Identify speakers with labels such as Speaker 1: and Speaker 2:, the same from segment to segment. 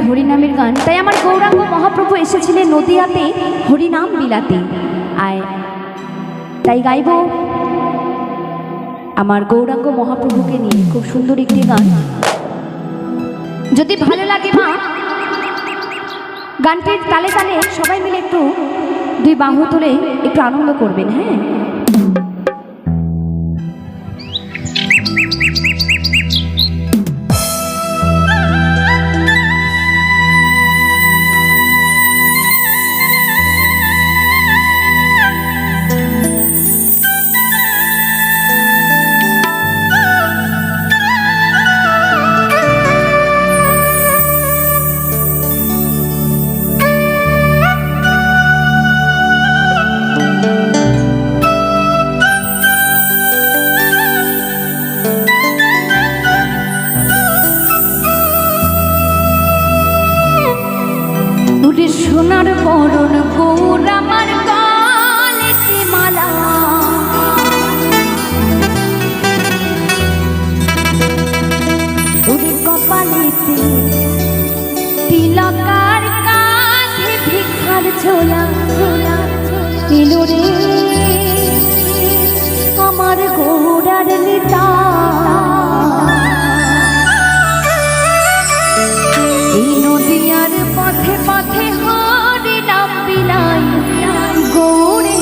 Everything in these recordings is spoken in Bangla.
Speaker 1: হরিনামের গান। তাই আমার গৌরাঙ্গ মহাপ্রভু এসেছিলেন নদিয়াতে হরিনাম বিলাতে। আয় তাই গাইব আমার গৌরাঙ্গ মহাপ্রভুকে নিয়ে খুব সুন্দর একটি গান। যদি ভালো লাগে মা, গানটির তালে তালে সবাই মিলে একটু দুই বাহু তুলে একটু আনন্দ করবেন। হ্যাঁ, সোনার বরণ গৌর আমার গলেতে মালা, ওরে কপালেতে তিলকার কাঁধে ভিক্ষার ঝোলা ঝোলা এলো রে আমার গৌরার নেতা। এই নদিয়ার পথে পথে হরি নাম বিলাই গৌরে।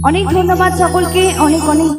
Speaker 1: অনেক ধন্যবাদ সকলকে, অনেক অনেক